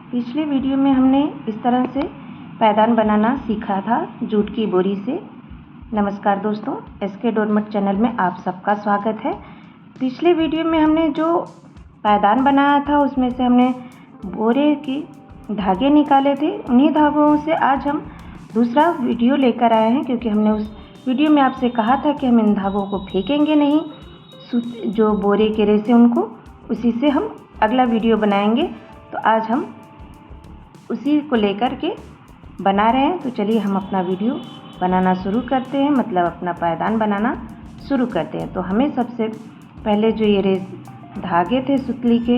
पिछले वीडियो में हमने इस तरह से पैदान बनाना सीखा था जूट की बोरी से। नमस्कार दोस्तों, एसके डोरमेट चैनल में आप सबका स्वागत है। पिछले वीडियो में हमने जो पैदान बनाया था उसमें से हमने बोरे की धागे निकाले थे। उन्हीं धागों से आज हम दूसरा वीडियो लेकर आए हैं, क्योंकि हमने उस वीडियो में आपसे कहा था कि हम इन धागों को फेंकेंगे नहीं, जो बोरे के रेसे उनको उसी से हम अगला वीडियो बनाएंगे। तो आज हम उसी को लेकर के बना रहे हैं। तो चलिए हम अपना वीडियो बनाना शुरू करते हैं, मतलब अपना पैदान बनाना शुरू करते हैं। तो हमें सबसे पहले जो ये धागे थे सुतली के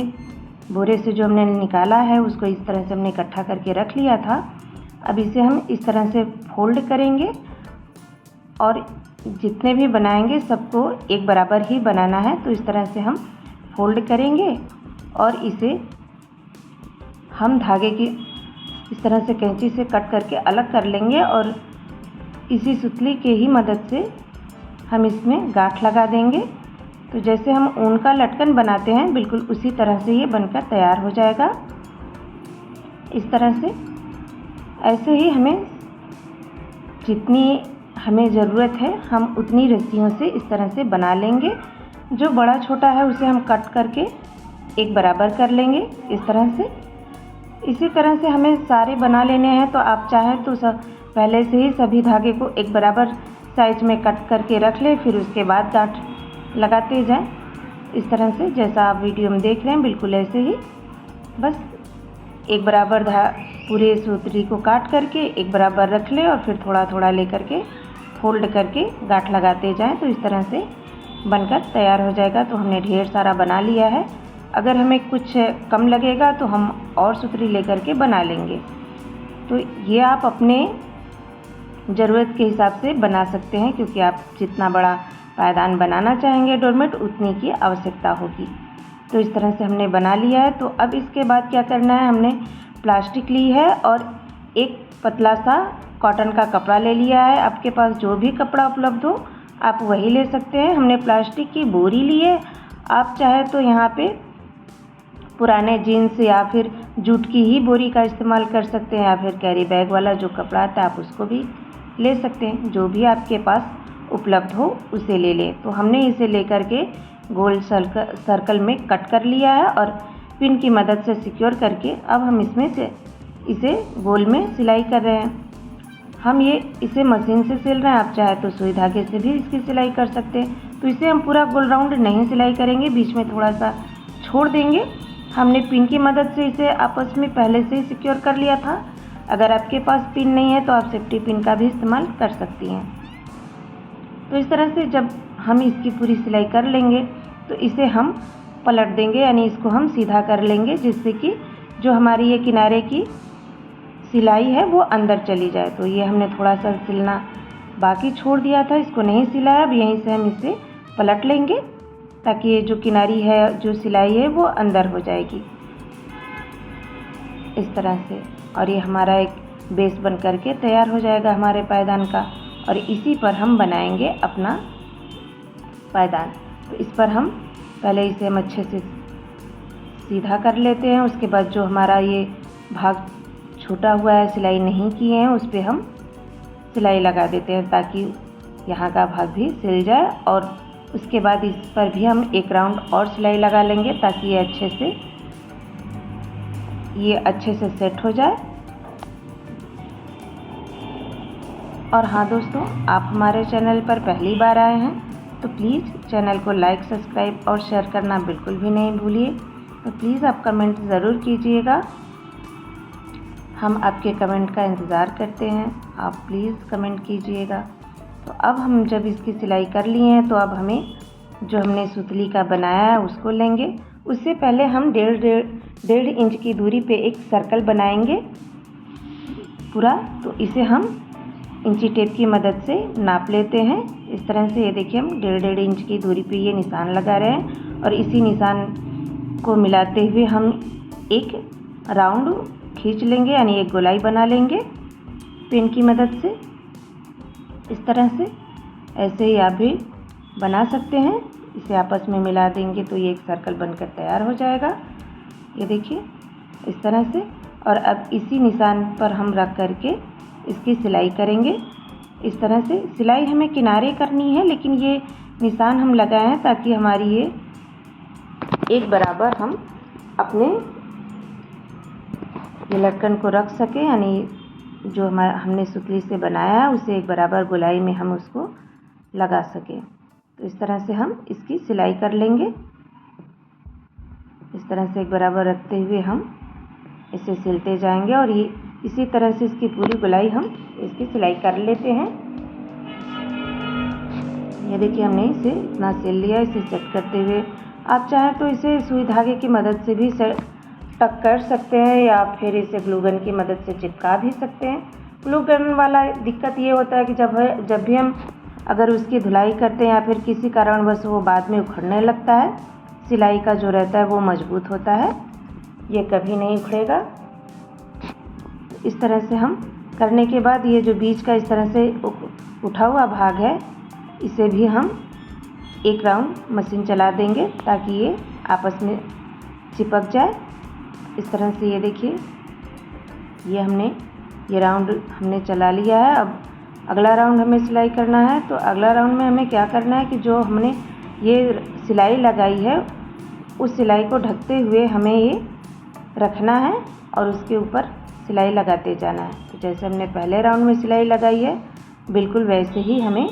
बोरे से जो हमने निकाला है, उसको इस तरह से हमने इकट्ठा करके रख लिया था। अब इसे हम इस तरह से फोल्ड करेंगे और जितने भी बनाएंगे सबको एक बराबर ही बनाना है। तो इस तरह से हम फोल्ड करेंगे और इसे हम धागे की इस तरह से कैंची से कट करके अलग कर लेंगे और इसी सुतली के ही मदद से हम इसमें गांठ लगा देंगे। तो जैसे हम ऊन का लटकन बनाते हैं, बिल्कुल उसी तरह से ये बनकर तैयार हो जाएगा। इस तरह से ऐसे ही हमें जितनी हमें ज़रूरत है हम उतनी रस्सियों से इस तरह से बना लेंगे। जो बड़ा छोटा है उसे हम कट करके एक बराबर कर लेंगे इस तरह से। इसी तरह से हमें सारे बना लेने हैं। तो आप चाहें तो पहले से ही सभी धागे को एक बराबर साइज में कट करके रख लें, फिर उसके बाद गांठ लगाते जाएं। इस तरह से जैसा आप वीडियो में देख रहे हैं, बिल्कुल ऐसे ही बस एक बराबर पूरे सूतरी को काट करके एक बराबर रख लें और फिर थोड़ा थोड़ा लेकर के फोल्ड करके गांठ लगाते जाएं। तो इस तरह से बनकर तैयार हो जाएगा। तो हमने ढेर सारा बना लिया है। अगर हमें कुछ कम लगेगा तो हम और सूतरी लेकर के बना लेंगे। तो ये आप अपने ज़रूरत के हिसाब से बना सकते हैं, क्योंकि आप जितना बड़ा पैदान बनाना चाहेंगे डोरमेट उतनी की आवश्यकता होगी। तो इस तरह से हमने बना लिया है। तो अब इसके बाद क्या करना है, हमने प्लास्टिक ली है और एक पतला सा कॉटन का कपड़ा ले लिया है। आपके पास जो भी कपड़ा उपलब्ध हो आप वही ले सकते हैं। हमने प्लास्टिक की बोरी ली है। आप चाहे तो यहाँ पे पुराने जीन्स या फिर जूट की ही बोरी का इस्तेमाल कर सकते हैं, या फिर कैरी बैग वाला जो कपड़ा आता है आप उसको भी ले सकते हैं। जो भी आपके पास उपलब्ध हो उसे ले लें। तो हमने इसे लेकर के गोल सर्कल में कट कर लिया है और पिन की मदद से सिक्योर करके अब हम इसमें से इसे गोल में सिलाई कर रहे हैं। हम इसे मशीन से सिल रहे हैं। आप चाहे तो सुई धागे से भी इसकी सिलाई कर सकते हैं। तो इसे हम पूरा गोल राउंड नहीं सिलाई करेंगे, बीच में थोड़ा सा छोड़ देंगे। हमने पिन की मदद से इसे आपस में पहले से ही सिक्योर कर लिया था। अगर आपके पास पिन नहीं है तो आप सेफ्टी पिन का भी इस्तेमाल कर सकती हैं। तो इस तरह से जब हम इसकी पूरी सिलाई कर लेंगे तो इसे हम पलट देंगे, यानी इसको हम सीधा कर लेंगे, जिससे कि जो हमारी ये किनारे की सिलाई है वो अंदर चली जाए। तो ये हमने थोड़ा सा सिलना बाकी छोड़ दिया था, इसको नहीं सिलाया। अब यहीं से हम इसे पलट लेंगे ताकि ये जो किनारी है, जो सिलाई है वो अंदर हो जाएगी इस तरह से। और ये हमारा एक बेस बन करके तैयार हो जाएगा हमारे पैदान का। और इसी पर हम बनाएंगे अपना पैदान। तो इस पर हम पहले इसे हम अच्छे से सीधा कर लेते हैं। उसके बाद जो हमारा ये भाग छूटा हुआ है, सिलाई नहीं किए हैं, उस पर हम सिलाई लगा देते हैं ताकि यहाँ का भाग भी सिल जाए। और उसके बाद इस पर भी हम एक राउंड और सिलाई लगा लेंगे ताकि ये अच्छे से सेट हो जाए। और हाँ दोस्तों, आप हमारे चैनल पर पहली बार आए हैं तो प्लीज़ चैनल को लाइक, सब्सक्राइब और शेयर करना बिल्कुल भी नहीं भूलिए। तो प्लीज़ आप कमेंट ज़रूर कीजिएगा, हम आपके कमेंट का इंतज़ार करते हैं। आप प्लीज़ कमेंट कीजिएगा। तो अब हम जब इसकी सिलाई कर लिए हैं तो अब हमें जो हमने सुतली का बनाया है उसको लेंगे। उससे पहले हम डेढ़ इंच की दूरी पे एक सर्कल बनाएंगे पूरा। तो इसे हम इंची टेप की मदद से नाप लेते हैं इस तरह से। ये देखिए हम डेढ़ इंच की दूरी पे ये निशान लगा रहे हैं और इसी निशान को मिलाते हुए हम एक राउंड खींच लेंगे, यानी एक गोलाई बना लेंगे पेन की मदद से इस तरह से। ऐसे ही आप भी बना सकते हैं। इसे आपस में मिला देंगे तो ये एक सर्कल बनकर तैयार हो जाएगा। ये देखिए इस तरह से। और अब इसी निशान पर हम रख करके इसकी सिलाई करेंगे। इस तरह से सिलाई हमें किनारे करनी है, लेकिन ये निशान हम लगाए हैं ताकि हमारी ये एक बराबर हम अपने ये लटकन को रख सकें, यानी जो हमने सुतली से बनाया है उसे एक बराबर गोलाई में हम उसको लगा सकें। तो इस तरह से हम इसकी सिलाई कर लेंगे। इस तरह से एक बराबर रखते हुए हम इसे सिलते जाएंगे और ये इसी तरह से इसकी पूरी गोलाई हम इसकी सिलाई कर लेते हैं। ये देखिए हमने इसे इतना सिल लिया। इसे सेट करते हुए आप चाहें तो इसे सुई धागे की मदद से भी टक कर सकते हैं या फिर इसे ग्लू गन की मदद से चिपका भी सकते हैं। ग्लू गन वाला दिक्कत ये होता है कि जब भी हम अगर उसकी धुलाई करते हैं या फिर किसी कारणवश वो बाद में उखड़ने लगता है, सिलाई का जो रहता है वो मजबूत होता है, ये कभी नहीं उखड़ेगा। इस तरह से हम करने के बाद ये जो बीच का इस तरह से उठा हुआ भाग है, इसे भी हम एक राउंड मशीन चला देंगे ताकि ये आपस में चिपक जाए। इस तरह से ये देखिए ये राउंड हमने चला लिया है। अब अगला राउंड हमें सिलाई करना है। तो अगला राउंड में हमें क्या करना है कि जो हमने ये सिलाई लगाई है उस सिलाई को ढकते हुए हमें ये रखना है और उसके ऊपर सिलाई लगाते जाना है। तो जैसे हमने पहले राउंड में सिलाई लगाई है, बिल्कुल वैसे ही हमें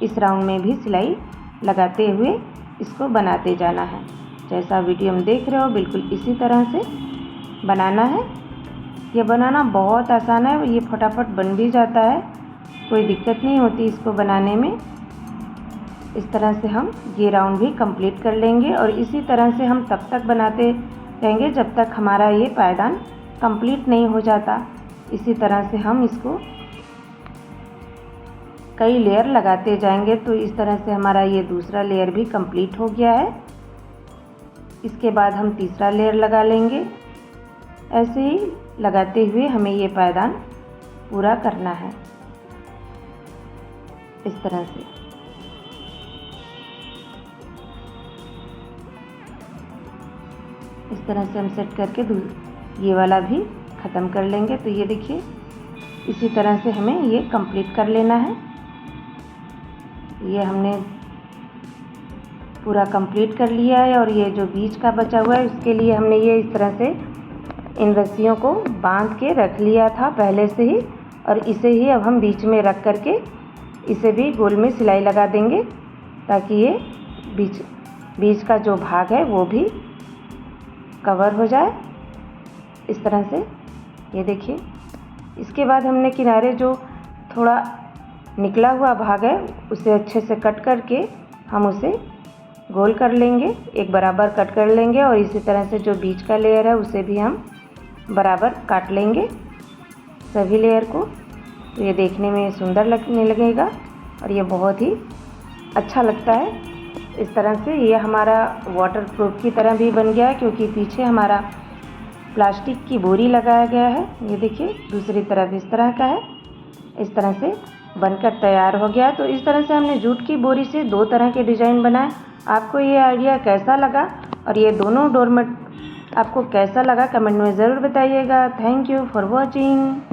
इस राउंड में भी सिलाई लगाते हुए इसको बनाते जाना है। जैसा वीडियो में देख रहे हो बिल्कुल इसी तरह से बनाना है। ये बनाना बहुत आसान है, ये फटाफट बन भी जाता है, कोई दिक्कत नहीं होती इसको बनाने में। इस तरह से हम ये राउंड भी कंप्लीट कर लेंगे और इसी तरह से हम तब तक बनाते रहेंगे जब तक हमारा ये पायदान कंप्लीट नहीं हो जाता। इसी तरह से हम इसको कई लेयर लगाते जाएंगे। तो इस तरह से हमारा ये दूसरा लेयर भी कंप्लीट हो गया है। इसके बाद हम तीसरा लेयर लगा लेंगे। ऐसे ही लगाते हुए हमें ये पायदान पूरा करना है। इस तरह से हम सेट करके ये वाला भी ख़त्म कर लेंगे। तो ये देखिए इसी तरह से हमें ये कंप्लीट कर लेना है। ये हमने पूरा कंप्लीट कर लिया है और ये जो बीच का बचा हुआ है उसके लिए हमने ये इस तरह से इन रस्सियों को बांध के रख लिया था पहले से ही, और इसे ही अब हम बीच में रख करके इसे भी गोल में सिलाई लगा देंगे ताकि ये बीच का जो भाग है वो भी कवर हो जाए। इस तरह से ये देखिए। इसके बाद हमने किनारे जो थोड़ा निकला हुआ भाग है उसे अच्छे से कट करके हम उसे गोल कर लेंगे, एक बराबर कट कर लेंगे और इसी तरह से जो बीच का लेयर है उसे भी हम बराबर काट लेंगे सभी लेयर को। तो ये देखने में सुंदर लगने लगेगा और ये बहुत ही अच्छा लगता है। इस तरह से ये हमारा वाटरप्रूफ की तरह भी बन गया है क्योंकि पीछे हमारा प्लास्टिक की बोरी लगाया गया है। ये देखिए दूसरी तरफ इस तरह का है। इस तरह से बनकर तैयार हो गया। तो इस तरह से हमने जूट की बोरी से दो तरह के डिज़ाइन बनाए। आपको ये आइडिया कैसा लगा और ये दोनों डोरमेट आपको कैसा लगा कमेंट में ज़रूर बताइएगा। Thank you for watching.